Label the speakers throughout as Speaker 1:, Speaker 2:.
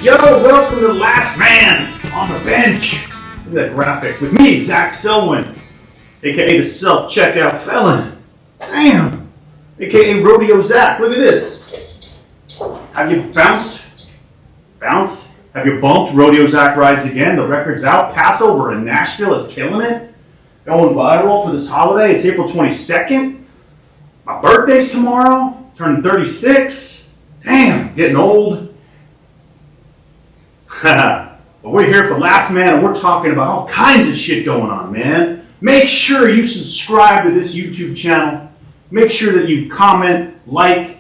Speaker 1: Yo, welcome to Last Man on the Bench. Look at that graphic with me, Selwyn, aka the self-checkout felon. Damn, aka Rodeo Zach. Look at this. Have you bounced? Bounced? Have you bumped? Rodeo Zach rides again. The record's out. Passover in Nashville is killing it. Going viral for this holiday. It's April 22nd. My birthday's tomorrow. Turning 36. Damn, getting old. But we're here for Last Man, and we're talking about all kinds of shit going on, man. Make sure you subscribe to this YouTube channel. Make sure that you comment, like,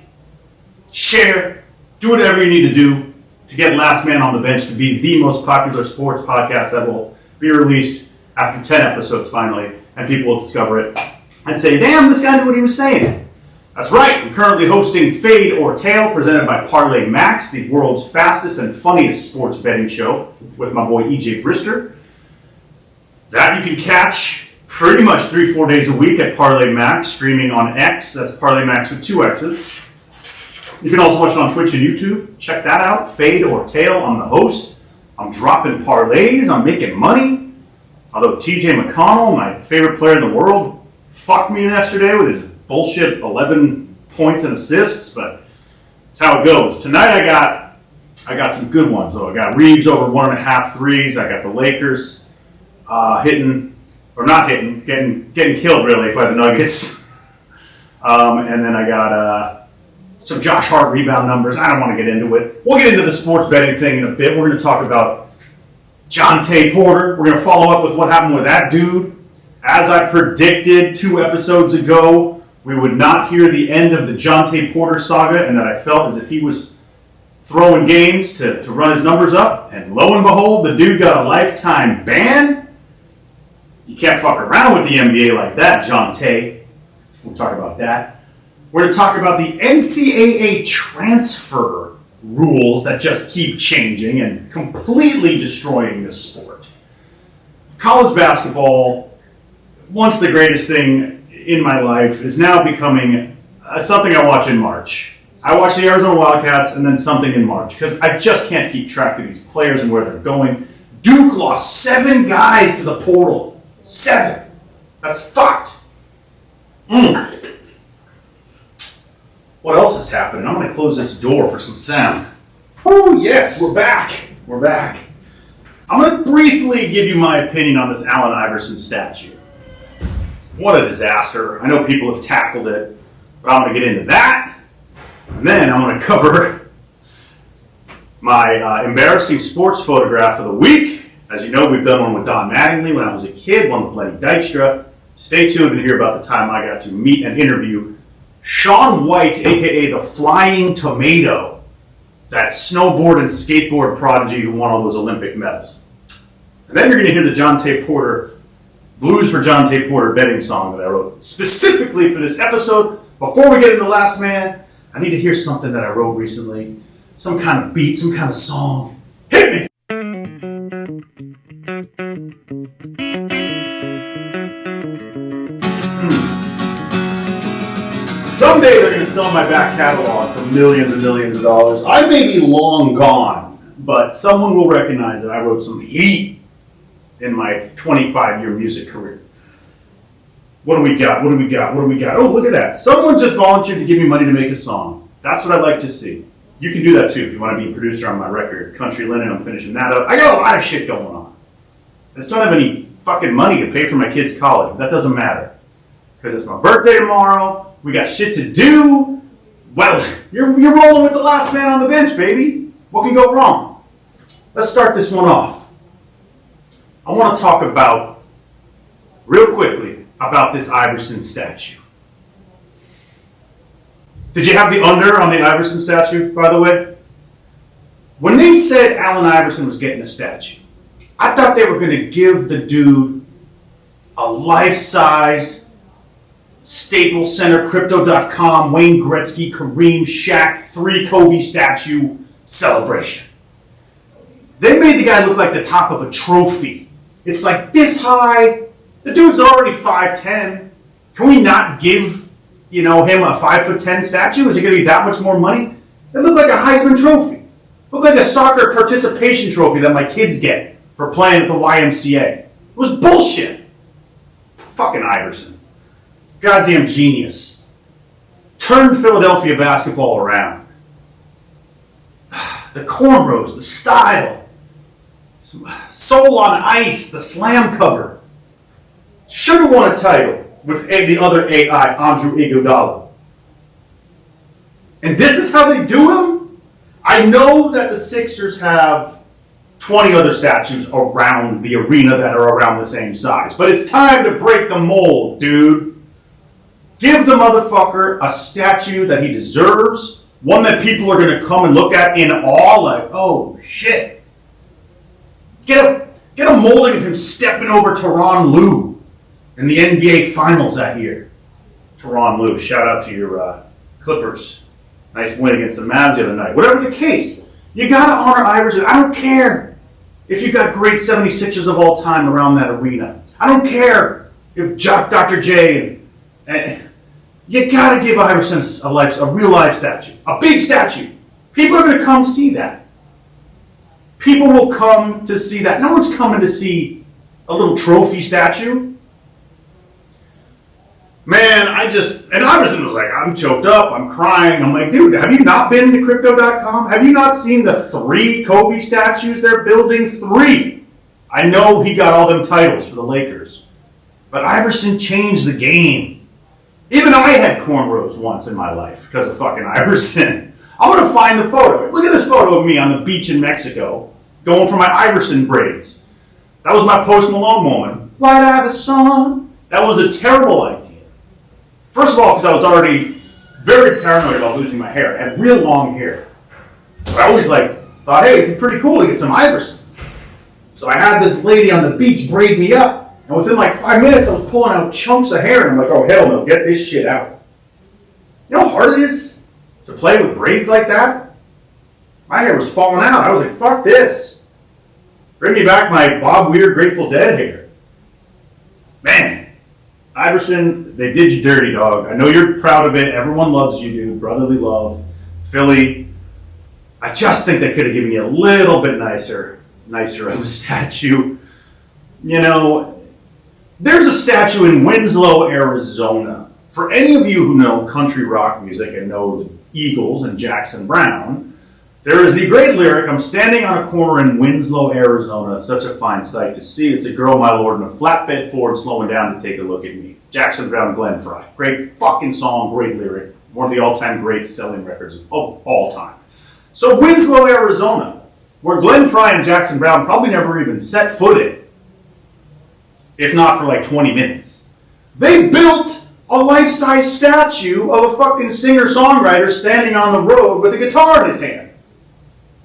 Speaker 1: share, do whatever you need to do to get Last Man on the Bench to be the most popular sports podcast that will be released after 10 episodes finally, and people will discover it and say, damn, this guy knew what he was saying. That's right, I'm currently hosting Fade or Tail, presented by Parlay Max, the world's fastest and funniest sports betting show, with my boy EJ Brister. That you can catch pretty much 3-4 days a week at Parlay Max, streaming on X. That's Parlay Max with 2 X's. You can also watch it on Twitch and YouTube. Check that out, Fade or Tail. I'm the host. I'm dropping parlays. I'm making money. Although TJ McConnell, my favorite player in the world, fucked me yesterday with his bullshit 11 points and assists, but that's how it goes. Tonight I got some good ones though. I got Reeves over 1.5 threes. I got the Lakers getting killed really by the Nuggets. And then I got some Josh Hart rebound numbers. I don't want to get into it. We'll get into the sports betting thing in a bit. We're going to talk about Jontay Porter. We're going to follow up with what happened with that dude. As I predicted 2 episodes ago, we would not hear the end of the Jontay Porter saga, and that I felt as if he was throwing games to run his numbers up. And lo and behold, the dude got a lifetime ban. You can't fuck around with the NBA like that, Jontay. We'll talk about that. We're going to talk about the NCAA transfer rules that just keep changing and completely destroying this sport. College basketball, once the greatest thing in my life, is now becoming something I watch in March. I watch the Arizona Wildcats and then something in March because I just can't keep track of these players and where they're going. Duke lost 7 guys to the portal. 7. That's fucked. What else is happening? I'm going to close this door for some sound. Oh, yes, we're back. We're back. I'm going to briefly give you my opinion on this Allen Iverson statue. What a disaster. I know people have tackled it, but I'm going to get into that. And then I'm going to cover my embarrassing sports photograph of the week. As you know, we've done one with Don Mattingly when I was a kid, one with Lenny Dykstra. Stay tuned and hear about the time I got to meet and interview Shaun White, a.k.a. the Flying Tomato, that snowboard and skateboard prodigy who won all those Olympic medals. And then you're going to hear the Jontay Porter Blues for Jontay Porter betting song that I wrote specifically for this episode. Before we get into Last Man, I need to hear something that I wrote recently. Some kind of beat, some kind of song. Hit me! Someday they're going to sell my back catalog for millions and millions of dollars. I may be long gone, but someone will recognize that I wrote some heat in my 25-year music career. What do we got? Oh, look at that. Someone just volunteered to give me money to make a song. That's what I'd like to see. You can do that too if you want to be a producer on my record. Country Linen, I'm finishing that up. I got a lot of shit going on. I just don't have any fucking money to pay for my kids' college, but that doesn't matter. Because it's my birthday tomorrow. We got shit to do. Well, you're rolling with the Last Man on the Bench, baby. What can go wrong? Let's start this one off. I want to talk about, real quickly, about this Iverson statue. Did you have the under on the Iverson statue, by the way? When they said Allen Iverson was getting a statue, I thought they were going to give the dude a life-size Staples Center, Crypto.com, Wayne Gretzky, Kareem, Shaq, 3 Kobe statue celebration. They made the guy look like the top of a trophy. It's like this high. The dude's already 5'10". Can we not give, him a 5'10" statue? Is it going to be that much more money? It looked like a Heisman Trophy. Looked like a soccer participation trophy that my kids get for playing at the YMCA. It was bullshit. Fucking Iverson. Goddamn genius. Turned Philadelphia basketball around. The cornrows, the style. Soul on Ice, the slam cover. Should have won a title with the other AI, Andrew Iguodala. And this is how they do him? I know that the Sixers have 20 other statues around the arena that are around the same size. But it's time to break the mold, dude. Give the motherfucker a statue that he deserves. One that people are going to come and look at in awe, like, oh, shit. Get a molding of him stepping over Tyronn Lue in the NBA Finals that year. Tyronn Lue, shout out to your Clippers. Nice win against the Mavs the other night. Whatever the case, you got to honor Iverson. I don't care if you got great 76ers of all time around that arena. I don't care if Dr. J and you got to give Iverson a real life statue, a big statue. People are going to come see that. People will come to see that. No one's coming to see a little trophy statue. Man, and Iverson was like, I'm choked up, I'm crying. I'm like, dude, have you not been to crypto.com? Have you not seen the 3 Kobe statues they're building? 3. I know he got all them titles for the Lakers. But Iverson changed the game. Even I had cornrows once in my life because of fucking Iverson. I'm going to find the photo. Look at this photo of me on the beach in Mexico going for my Iverson braids. That was my Post Malone moment. White Iverson. That was a terrible idea. First of all, because I was already very paranoid about losing my hair. I had real long hair. But I always thought, hey, it'd be pretty cool to get some Iversons. So I had this lady on the beach braid me up. And within 5 minutes, I was pulling out chunks of hair. And I'm like, oh, hell no, get this shit out. You know how hard it is to play with braids like that? My hair was falling out. I was like, fuck this. Bring me back my Bob Weir Grateful Dead hair. Man. Iverson, they did you dirty, dog. I know you're proud of it. Everyone loves you, dude. Brotherly love. Philly. I just think they could have given you a little bit nicer of a statue. You know, there's a statue in Winslow, Arizona. For any of you who know country rock music and know the Eagles and Jackson Brown, there is the great lyric, I'm standing on a corner in Winslow, Arizona. Such a fine sight to see. It's a girl, my lord, in a flatbed Ford slowing down to take a look at me. Jackson Brown, Glenn Frey. Great fucking song, great lyric. One of the all-time great selling records of all time. So Winslow, Arizona, where Glenn Frey and Jackson Brown probably never even set foot in, if not for 20 minutes. They built a life-size statue of a fucking singer-songwriter standing on the road with a guitar in his hand.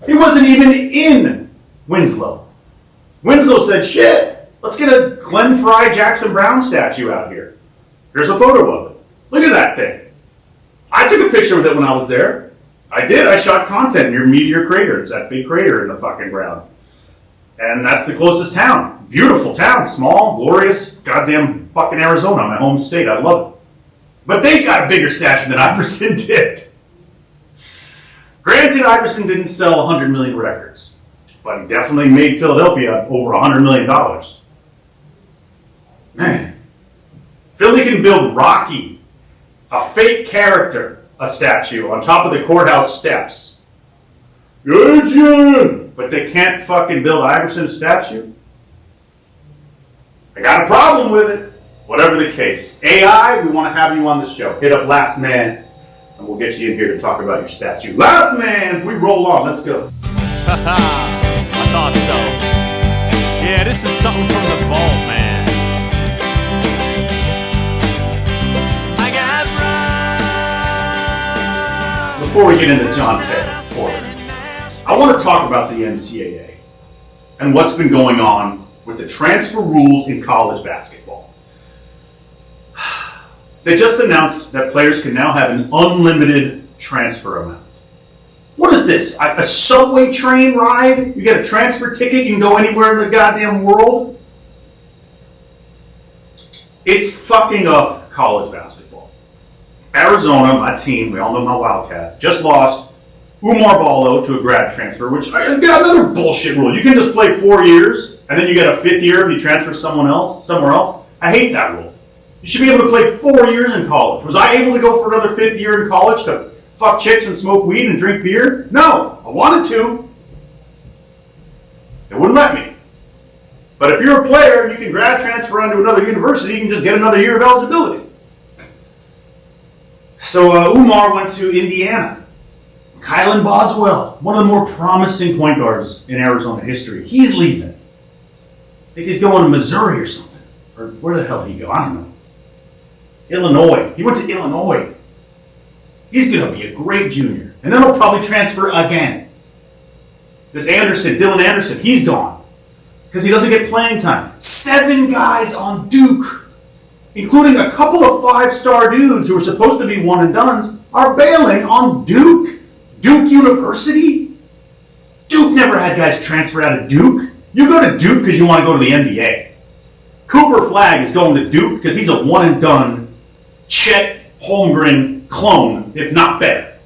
Speaker 1: He wasn't even in Winslow. Winslow said, shit, let's get a Glenn Frey, Jackson Brown statue out here. Here's a photo of it. Look at that thing. I took a picture of it when I was there. I did. I shot content near Meteor Crater. It's that big crater in the fucking ground. And that's the closest town. Beautiful town. Small, glorious, goddamn fucking Arizona, my home state. I love it. But they got a bigger statue than Iverson did. Granted, Iverson didn't sell 100 million records, but he definitely made Philadelphia over $100 million. Man, Philly can build Rocky, a fake character, a statue on top of the courthouse steps. Good, but they can't fucking build Iverson a statue? I got a problem with it. Whatever the case. AI, we want to have you on the show. Hit up Last Man. And we'll get you in here to talk about your statue. Last Man, we roll on. Let's go.
Speaker 2: I thought so. Yeah, this is something from the vault, man. I got
Speaker 1: Before we get into Jontay, I want to talk about the NCAA and what's been going on with the transfer rules in college basketball. They just announced that players can now have an unlimited transfer amount. What is this? A subway train ride? You get a transfer ticket, you can go anywhere in the goddamn world? It's fucking up college basketball. Arizona, my team, we all know my Wildcats, just lost Umar Ballo to a grad transfer, which I got another bullshit rule. You can just play 4 years, and then you get a 5th year if you transfer somewhere else. I hate that rule. You should be able to play 4 years in college. Was I able to go for another 5th year in college to fuck chicks and smoke weed and drink beer? No, I wanted to. They wouldn't let me. But if you're a player and you can grad transfer onto another university, you can just get another year of eligibility. So Umar went to Indiana. Kylan Boswell, one of the more promising point guards in Arizona history, he's leaving. I think he's going to Missouri or something. Or where the hell did he go? I don't know. Illinois. He went to Illinois. He's going to be a great junior. And then he'll probably transfer again. This Dylan Anderson, he's gone. Because he doesn't get playing time. 7 guys on Duke, including a couple of 5-star dudes who were supposed to be one and dones, are bailing on Duke. Duke University? Duke never had guys transfer out of Duke. You go to Duke because you want to go to the NBA. Cooper Flagg is going to Duke because he's a one and done Chet Holmgren clone, if not better.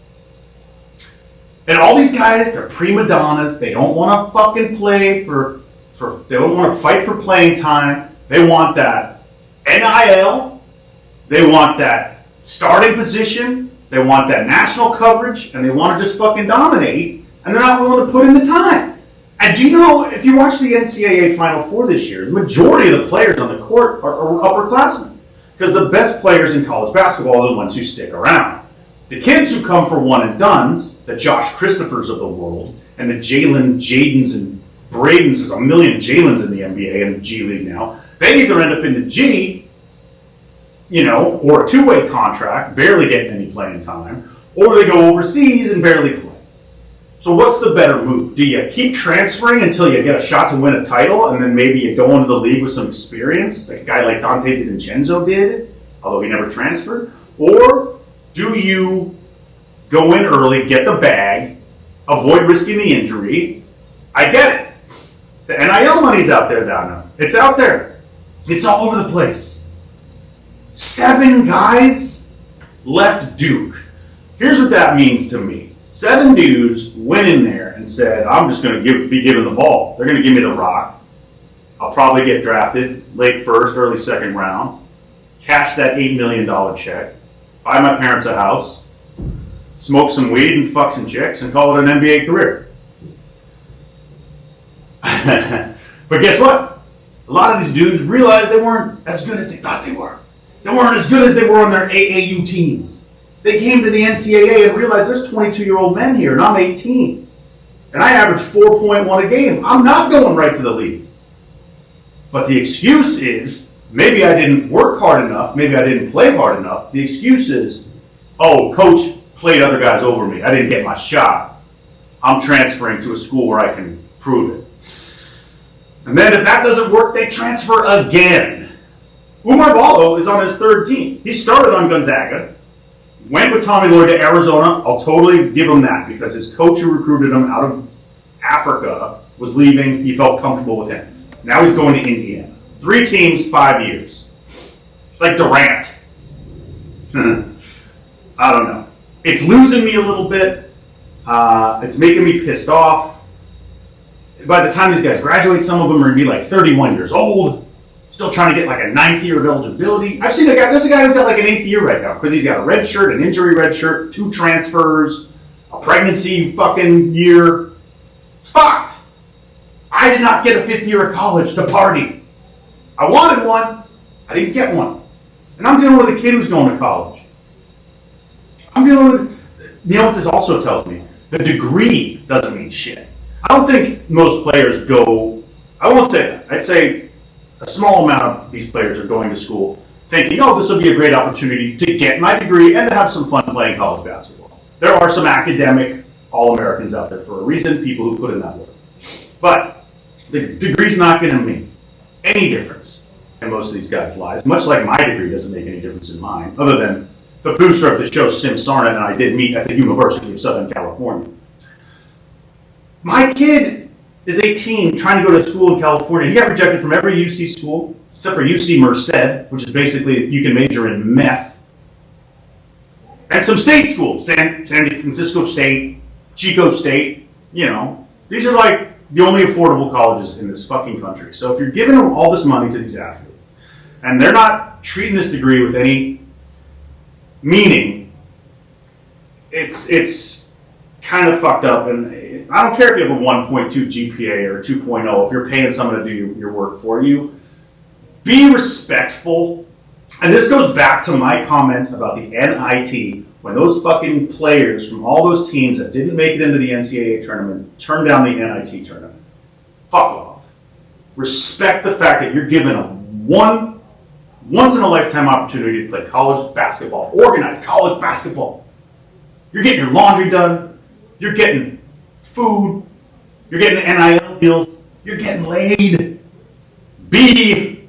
Speaker 1: And all these guys, they're prima donnas. They don't want to fucking play they don't want to fight for playing time. They want that NIL. They want that starting position. They want that national coverage, and they want to just fucking dominate, and they're not willing to put in the time. And do you know, if you watch the NCAA Final Four this year, the majority of the players on the court are upperclassmen, because the best players in college basketball are the ones who stick around. The kids who come for one and dones, the Josh Christophers of the world, and the Jalen Jadens and Bradens, there's a million Jalens in the NBA and the G League now, they either end up in the G, or a 2-way contract, barely getting any playing time, or they go overseas and barely play. So what's the better move? Do you keep transferring until you get a shot to win a title, and then maybe you go into the league with some experience, like a guy like Jontay DiVincenzo did, although he never transferred? Or do you go in early, get the bag, avoid risking the injury? I get it. The NIL money's out there now. It's out there. It's all over the place. 7 guys left Duke. Here's what that means to me. 7 dudes went in there and said, I'm just going to be given the ball. They're going to give me the rock. I'll probably get drafted late first, early second round, cash that $8 million check, buy my parents a house, smoke some weed and fuck some chicks, and call it an NBA career. But guess what? A lot of these dudes realized they weren't as good as they thought they were. They weren't as good as they were on their AAU teams. They came to the NCAA and realized there's 22-year-old men here, and I'm 18. And I average 4.1 a game. I'm not going right to the league. But the excuse is, maybe I didn't work hard enough, maybe I didn't play hard enough. The excuse is, oh, coach played other guys over me. I didn't get my shot. I'm transferring to a school where I can prove it. And then if that doesn't work, they transfer again. Umar Ballo is on his 3rd team. He started on Gonzaga, went with Tommy Lloyd to Arizona. I'll totally give him that because his coach who recruited him out of Africa was leaving. He felt comfortable with him. Now he's going to Indiana. 3 teams, 5 years. It's like Durant. I don't know. It's losing me a little bit. It's making me pissed off. By the time these guys graduate, some of them are going to be like 31 years old. Still trying to get like a 9th year of eligibility. I've seen there's a guy who's got like an 8th year right now because he's got a red shirt, an injury red shirt, 2 transfers, a pregnancy fucking year. It's fucked. I did not get a 5th year of college to party. I wanted one. I didn't get one. And I'm dealing with a kid who's going to college. I'm dealing with, you know what this also tells me? The degree doesn't mean shit. I don't think most players go, I won't say that. I'd say a small amount of these players are going to school thinking, oh, this will be a great opportunity to get my degree and to have some fun playing college basketball. There are some academic All-Americans out there for a reason, people who put in that work. But the degree's not going to make any difference in most of these guys' lives, much like my degree doesn't make any difference in mine, other than the producer of the show, Sim Sarna, and I did meet at the University of Southern California. My kid is 18, trying to go to school in California. He got rejected from every UC school, except for UC Merced, which is basically you can major in meth. And some state schools, San Francisco State, Chico State, these are like the only affordable colleges in this fucking country. So if you're giving all this money to these athletes and they're not treating this degree with any meaning, it's kind of fucked up. And I don't care if you have a 1.2 GPA or 2.0, if you're paying someone to do your work for you, be respectful. And this goes back to my comments about the NIT, when those fucking players from all those teams that didn't make it into the NCAA tournament turned down the NIT tournament. Fuck off. Respect the fact that you're given a once-in-a-lifetime opportunity to play college basketball, organized college basketball. You're getting your laundry done. You're getting food. You're getting NIL deals. You're getting laid. Be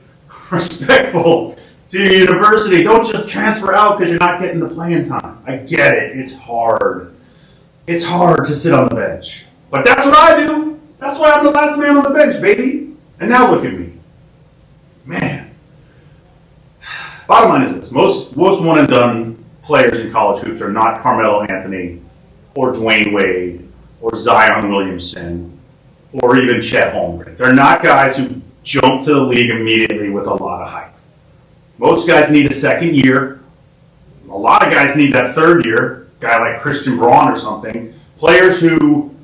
Speaker 1: respectful to your university. Don't just transfer out because you're not getting the playing time. I get it. It's hard. It's hard to sit on the bench. But that's what I do. That's why I'm the last man on the bench, baby. And now look at me. Man. Bottom line is this. Most one and done players in college hoops are not Carmelo Anthony or Dwayne Wade or Zion Williamson or even Chet Holmgren. They're not guys who jump to the league immediately with a lot of hype. Most guys need a second year. A lot of guys need that third year. Guy like Christian Braun or something. Players who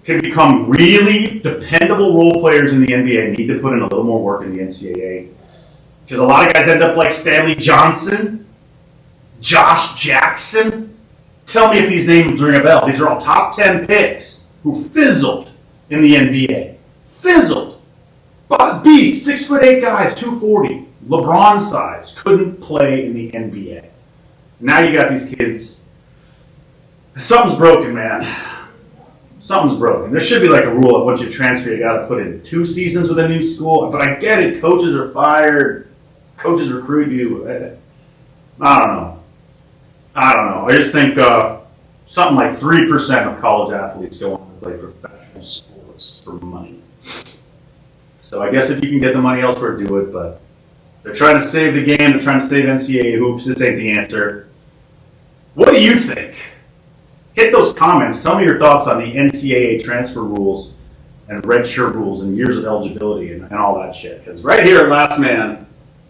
Speaker 1: can become really dependable role players in the NBA need to put in a little more work in the NCAA. Because a lot of guys end up like Stanley Johnson, Josh Jackson. Tell me if these names ring a bell. These are all top 10 picks who fizzled in the NBA. Fizzled. Beast, 6'8" guys, 240. LeBron size, couldn't play in the NBA. Now you got these kids. Something's broken, man. Something's broken. There should be like a rule of once you transfer, you got to put in 2 seasons with a new school. But I get it. Coaches are fired. Coaches recruit you. I don't know. I just think something like 3% of college athletes go on to play professional sports for money. So I guess if you can get the money elsewhere, do it. But they're trying to save the game. They're trying to save NCAA hoops. This ain't the answer. What do you think? Hit those comments. Tell me your thoughts on the NCAA transfer rules and redshirt rules and years of eligibility and all that shit. Because right here at Last Man,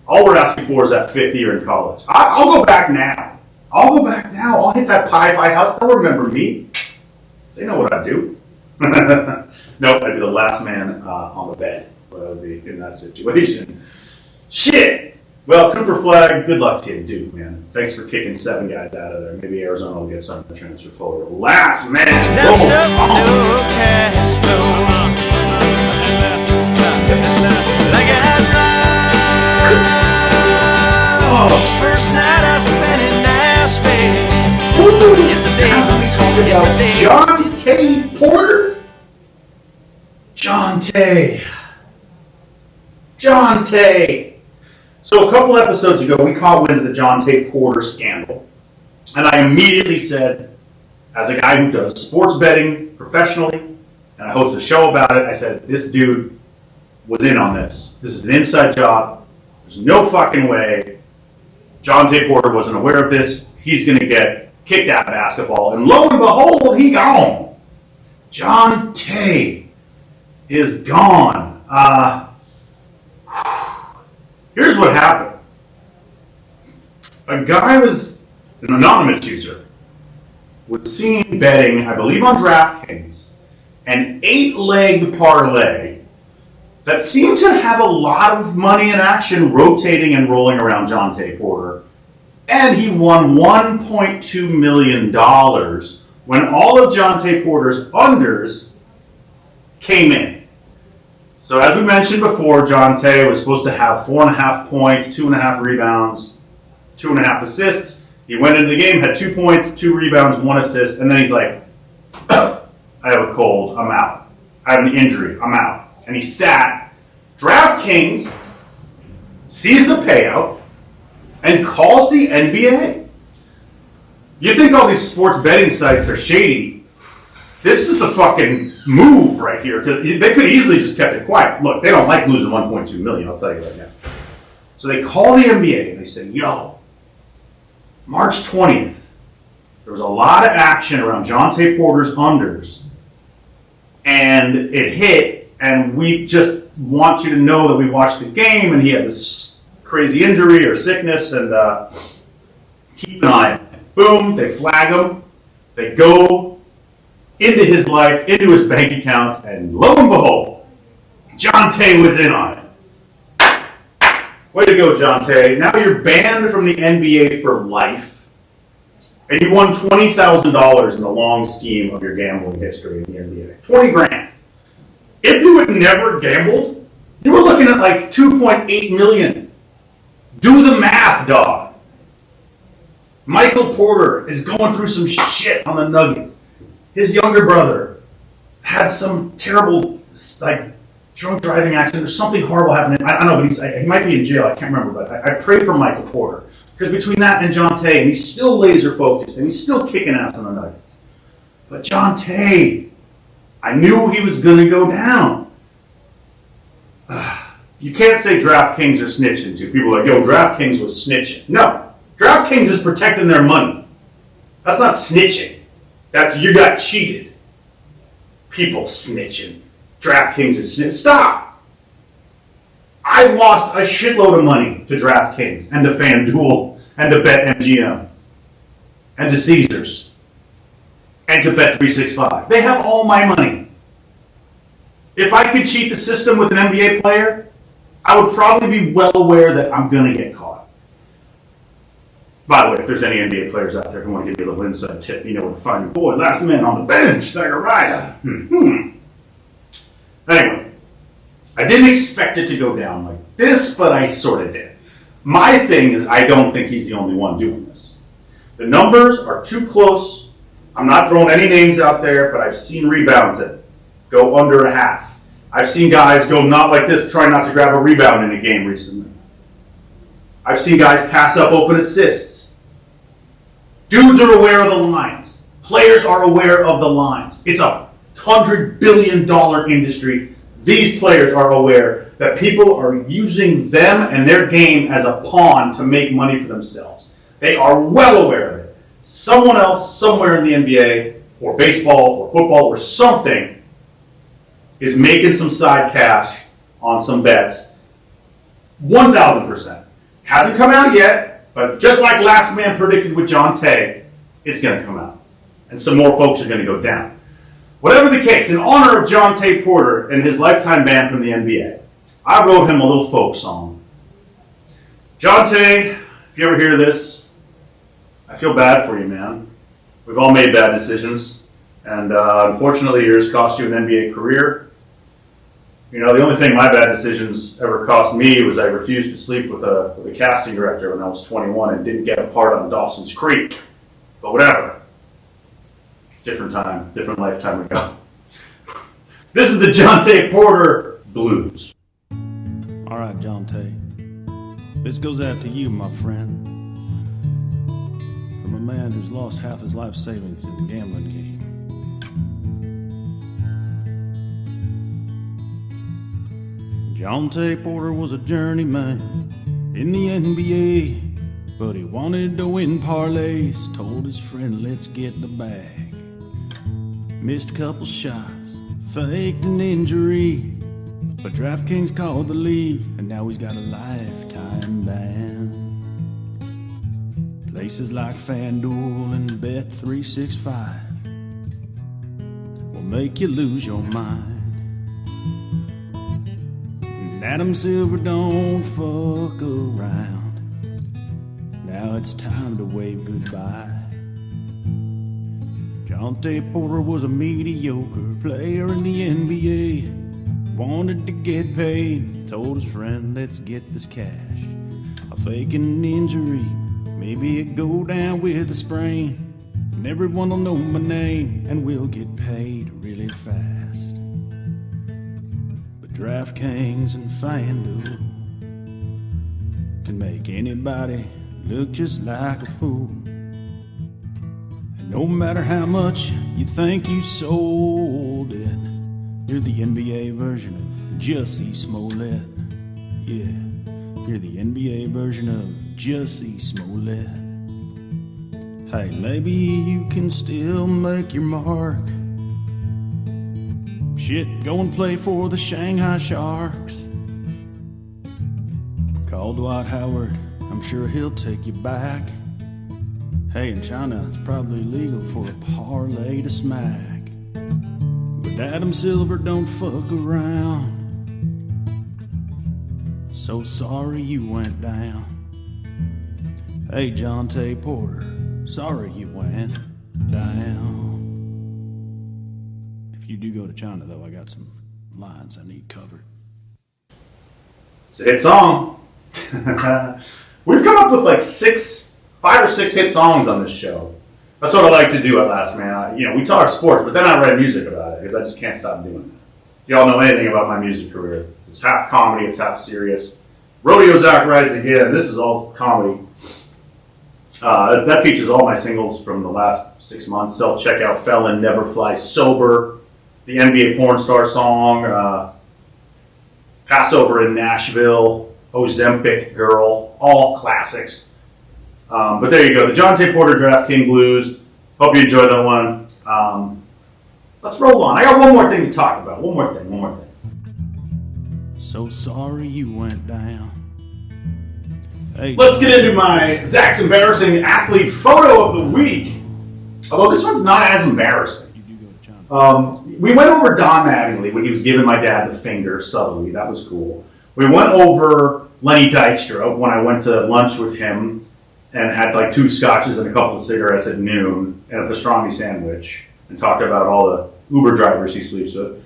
Speaker 1: all we're asking for is that 5th year in college. I'll go back now. I'll hit that Pi-Fi house. They'll remember me. They know what I do. Nope, I'd be the last man on the bed. But I would be in that situation. Shit! Well, Cooper Flag, good luck to you, dude, man. Thanks for kicking 7 guys out of there. Maybe Arizona will get some of the transfer portal. Last man,
Speaker 3: Next up, no cash flow. Like I ride. First night I spent in Nashville. Yes, I did.
Speaker 1: Now we talk
Speaker 3: Yes, I
Speaker 1: about
Speaker 3: did.
Speaker 1: Jontay Porter. Jontay. So a couple episodes ago, we caught wind of the Jontay Porter scandal. And I immediately said, as a guy who does sports betting professionally, and I host a show about it, I said, this dude was in on this. This is an inside job. There's no fucking way Jontay Porter wasn't aware of this. He's going to get kicked out of basketball. And lo and behold, he gone. Jontay is gone. Here's what happened. A guy was an anonymous user, was seen betting, I believe on DraftKings, an 8-leg parlay that seemed to have a lot of money in action rotating and rolling around Jontay Porter. And he won $1.2 million when all of Jontay Porter's unders came in. So as we mentioned before, Jontay was supposed to have 4.5 points, 2.5 rebounds, 2.5 assists. He went into the game, had 2 points, 2 rebounds, 1 assist, and then he's like, I have a cold, I'm out. I have an injury, I'm out. And he sat. DraftKings sees the payout and calls the NBA. You think all these sports betting sites are shady. This is a fucking move right here, because they could easily just kept it quiet. Look, they don't like losing $1.2 million, I'll tell you right now. So they call the NBA and they say, yo, March 20th, There was a lot of action around Jontay Porter's unders, and it hit, and we just want you to know that we watched the game, and he had this crazy injury or sickness, and keep an eye on it. Boom, they flag him, they go into his life, into his bank accounts, and lo and behold, Jontay was in on it. Way to go, Jontay. Now you're banned from the NBA for life. And you won $20,000 in the long scheme of your gambling history in the NBA. 20 grand. If you had never gambled, you were looking at like 2.8 million. Do the math, dog. Michael Porter is going through some shit on the Nuggets. His younger brother had some terrible, drunk driving accident or something horrible happening. I don't know, but he might be in jail. I can't remember, but I pray for Michael Porter. Because between that and Jontay, and he's still laser focused, and he's still kicking ass on the Nuggets. But Jontay, I knew he was going to go down. You can't say DraftKings are snitching to. People are like, yo, DraftKings was snitching. No, DraftKings is protecting their money. That's not snitching. That's you got cheated. People snitching. DraftKings is snitching. Stop. I've lost a shitload of money to DraftKings and to FanDuel and to BetMGM and to Caesars and to Bet365. They have all my money. If I could cheat the system with an NBA player, I would probably be well aware that I'm going to get caught. By the way, if there's any NBA players out there who want to give you a little inside tip, you know where to find your boy. Last man on the bench, Zachariah. Anyway. I didn't expect it to go down like this, but I sort of did. My thing is I don't think he's the only one doing this. The numbers are too close. I'm not throwing any names out there, but I've seen rebounds that go under a half. I've seen guys go not like this, try not to grab a rebound in a game recently. I've seen guys pass up open assists. Dudes are aware of the lines. Players are aware of the lines. It's a $100 billion industry. These players are aware that people are using them and their game as a pawn to make money for themselves. They are well aware of it. Someone else, somewhere in the NBA, or baseball, or football, or something, is making some side cash on some bets. 1,000%. Hasn't come out yet, but just like last man predicted with Jontay, it's going to come out. And some more folks are going to go down. Whatever the case, in honor of Jontay Porter and his lifetime ban from the NBA, I wrote him a little folk song. Jontay, if you ever hear this, I feel bad for you, man. We've all made bad decisions, and unfortunately yours cost you an NBA career. You know, the only thing my bad decisions ever cost me was I refused to sleep with a casting director when I was 21 and didn't get a part on Dawson's Creek. But whatever. Different time, different lifetime ago. This is the Jontay Porter Blues.
Speaker 4: All right, Jontay. This goes out to you, my friend. From a man who's lost half his life savings in the gambling game. Jontay Porter was a journeyman in the NBA, but he wanted to win parlays. Told his friend, let's get the bag. Missed a couple shots, faked an injury, but DraftKings called the league, and now he's got a lifetime ban. Places like FanDuel and Bet365 will make you lose your mind. And Adam Silver don't fuck around. Now it's time to wave goodbye. Jontay Porter was a mediocre player in the NBA. Wanted to get paid, told his friend, let's get this cash. I'll fake an injury, maybe it go down with a sprain. And everyone will know my name, and we'll get paid really fast. But DraftKings and FanDuel can make anybody look just like a fool. No matter how much you think you sold it, you're the NBA version of Jussie Smollett. Yeah, you're the NBA version of Jussie Smollett. Hey, maybe you can still make your mark. Shit, go and play for the Shanghai Sharks. Call Dwight Howard, I'm sure he'll take you back. Hey, in China, it's probably legal for a parlay to smack. But Adam Silver don't fuck around. So sorry you went down. Hey, Jontay Porter, sorry you went down. If you do go to China, though, I got some lines I need covered.
Speaker 1: It's a hit song. We've come up with like 5 or 6 hit songs on this show. That's what I like to do at Last Man. We talk sports, but then I write music about it because I just can't stop doing it. If y'all know anything about my music career, it's half comedy, it's half serious. Rodeo Zach Rides Again, this is all comedy. That features all my singles from the last 6 months. Self-checkout, Felon, Never Fly Sober, the NBA porn star song, Passover in Nashville, Ozempic Girl, all classics. But there you go, the Jontay Porter Draft King Blues. Hope you enjoyed that one. Let's roll on. I got one more thing to talk about. One more thing.
Speaker 4: So sorry you went down. Hey,
Speaker 1: Let's get into my Zach's embarrassing athlete photo of the week. Although this one's not as embarrassing.
Speaker 4: You do go to China.
Speaker 1: We went over Don Mattingly when he was giving my dad the finger subtly. That was cool. We went over Lenny Dykstra when I went to lunch with him and had like 2 scotches and a couple of cigarettes at noon and a pastrami sandwich and talked about all the Uber drivers he sleeps with.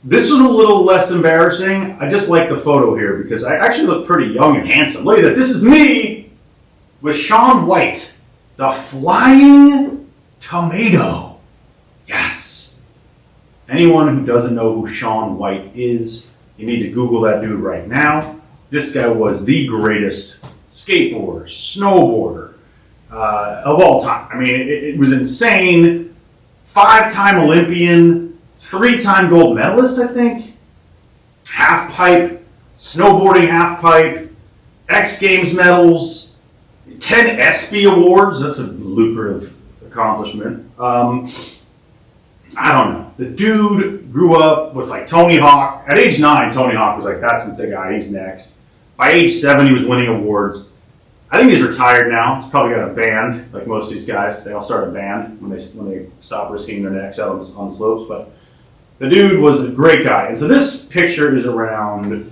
Speaker 1: This was a little less embarrassing. I just like the photo here because I actually look pretty young and handsome. Look at this. This is me with Shaun White, the flying tomato. Yes. Anyone who doesn't know who Shaun White is, you need to Google that dude right now. This guy was the greatest skateboarder, snowboarder of all time. I mean, it was insane. 5-time Olympian, 3-time gold medalist, I think. Half pipe, snowboarding half pipe, X Games medals, 10 ESPY awards. That's a lucrative accomplishment. I don't know. The dude grew up with like Tony Hawk. At age 9, Tony Hawk was like, that's the guy, he's next. By age 7, he was winning awards. I think he's retired now. He's probably got a band, like most of these guys. They all start a band when they stop risking their necks out on slopes. But the dude was a great guy. And so this picture is around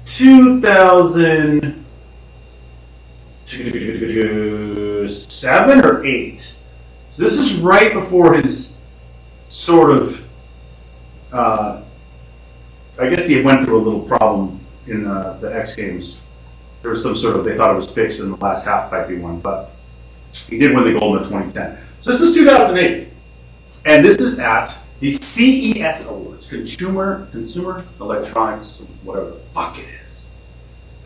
Speaker 1: 2007 or 8. So this is right before his sort of, I guess he went through a little problem in the X Games. There was some sort of, they thought it was fixed in the last half pipe he won, but he did win the gold in 2010. So this is 2008. And this is at the CES Awards, Consumer Electronics, whatever the fuck it is.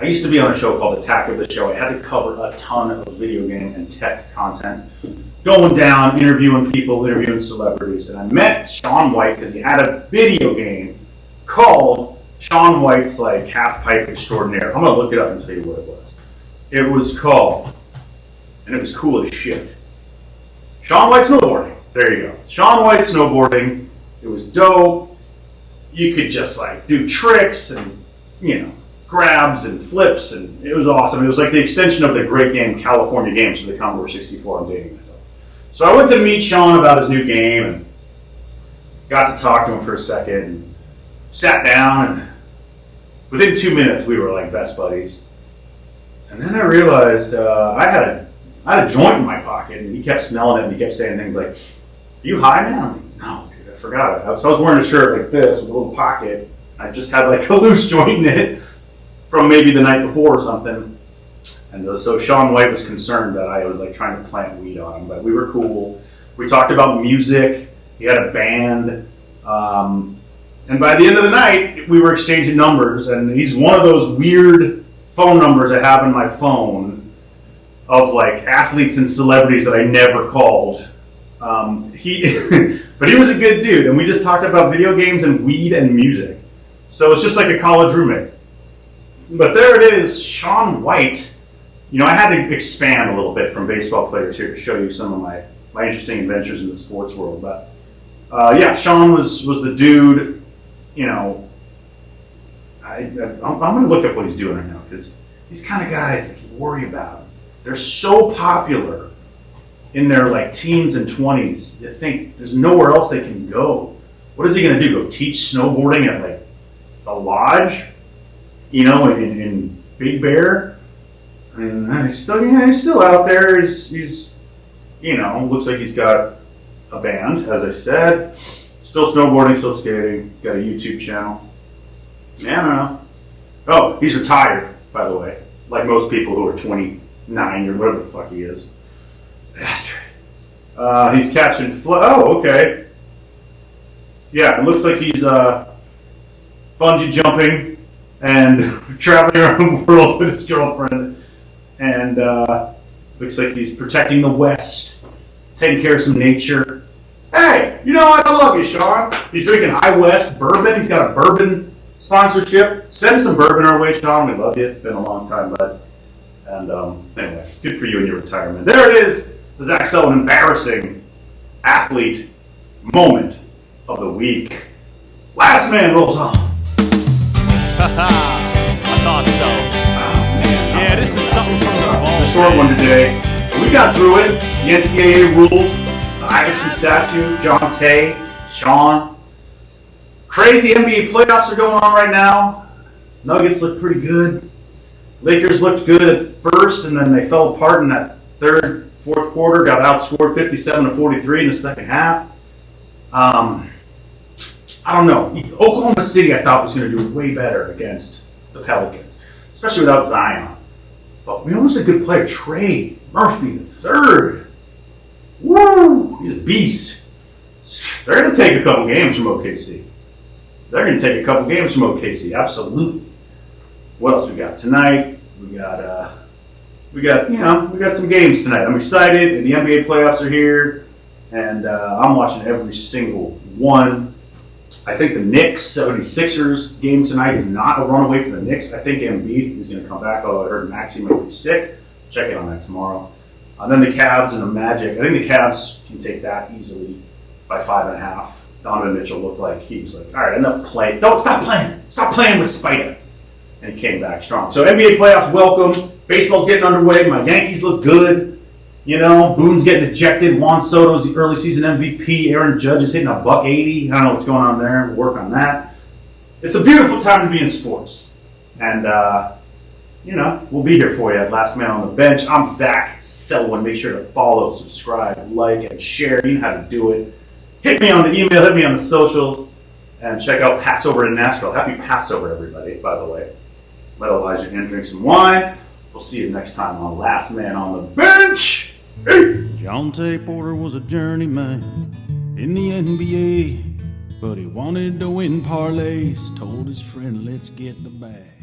Speaker 1: I used to be on a show called Attack of the Show. I had to cover a ton of video game and tech content. Going down, interviewing people, interviewing celebrities. And I met Shaun White because he had a video game called Shaun White's like half pipe extraordinaire. I'm gonna look it up and tell you what it was. It was called, and it was cool as shit, Shaun White Snowboarding. There you go. Shaun White Snowboarding. It was dope. You could just like do tricks and, grabs and flips, and it was awesome. It was like the extension of the great game California Games for the Commodore 64. I'm dating myself. So I went to meet Shaun about his new game and got to talk to him for a second. And sat down, and within 2 minutes we were like best buddies. And then I realized I had a joint in my pocket, and he kept smelling it, and he kept saying things like, "Are you high, man?" I'm like, "No, dude, I forgot it." So I was wearing a shirt like this with a little pocket. I just had like a loose joint in it from maybe the night before or something. And so Shaun White was concerned that I was like trying to plant weed on him, but we were cool. We talked about music. He had a band. And by the end of the night, we were exchanging numbers, and he's one of those weird phone numbers I have in my phone of like athletes and celebrities that I never called. But he was a good dude, and we just talked about video games and weed and music. So it's just like a college roommate. But there it is, Shaun White I had to expand a little bit from baseball players here to show you some of my interesting adventures in the sports world. But yeah, Sean was the dude. I'm going to look up what he's doing right now, because these kind of guys that you worry about, they're so popular in their like teens and 20s. You think there's nowhere else they can go. What is he going to do? Go teach snowboarding at like the lodge? In Big Bear? I mean, he's still out there. He's looks like he's got a band, as I said. Still snowboarding, still skating. Got a YouTube channel. Yeah, I don't know. Oh, he's retired, by the way. Like most people who are 29 or whatever the fuck he is. Bastard. He's catching oh, okay. Yeah, it looks like he's bungee jumping and traveling around the world with his girlfriend. And looks like he's protecting the West, taking care of some nature. Hey, you know what? I love you, Sean. He's drinking High West bourbon. He's got a bourbon sponsorship. Send some bourbon our way, Sean. We love you. It's been a long time, bud. And anyway, good for you in your retirement. There it is. The Zach Selwyn embarrassing athlete moment of the week. Last man rolls on.
Speaker 2: I thought so.
Speaker 1: Oh, man.
Speaker 2: Yeah, this is something from the vault.
Speaker 1: It's a short one today. We got through it. The NCAA rules. The Iverson Statue. Jontay. Sean. Crazy NBA playoffs are going on right now. Nuggets look pretty good. Lakers looked good at first, and then they fell apart in that third, fourth quarter. Got outscored 57-43 in the second half. I don't know. Oklahoma City, I thought, was going to do way better against the Pelicans, especially without Zion. But who's a good player? Trey Murphy III. Woo! He's a beast. They're going to take a couple games from OKC. Absolutely. What else we got tonight? We got some games tonight. I'm excited. The NBA playoffs are here, and I'm watching every single one. I think the Knicks 76ers game tonight is not a runaway for the Knicks. I think Embiid is going to come back, although I heard Maxey might be sick. Check in on that tomorrow. Then the Cavs and the Magic. I think the Cavs can take that easily by 5.5. Donovan Mitchell looked like he was like, all right, enough play. Don't stop playing. Stop playing with Spider. And he came back strong. So NBA playoffs, welcome. Baseball's getting underway. My Yankees look good. Boone's getting ejected. Juan Soto's the early season MVP. Aaron Judge is hitting a $180. I don't know what's going on there. We'll work on that. It's a beautiful time to be in sports. And, we'll be here for you at Last Man on the Bench. I'm Zach Selwyn. Make sure to follow, subscribe, like, and share. You know how to do it. Hit me on the email. Hit me on the socials. And check out Passover in Nashville. Happy Passover, everybody, by the way. Let Elijah in drink some wine. We'll see you next time on Last Man on the Bench. Hey.
Speaker 4: Jontay Porter was a journeyman in the NBA, but he wanted to win parlays. Told his friend, let's get the bag.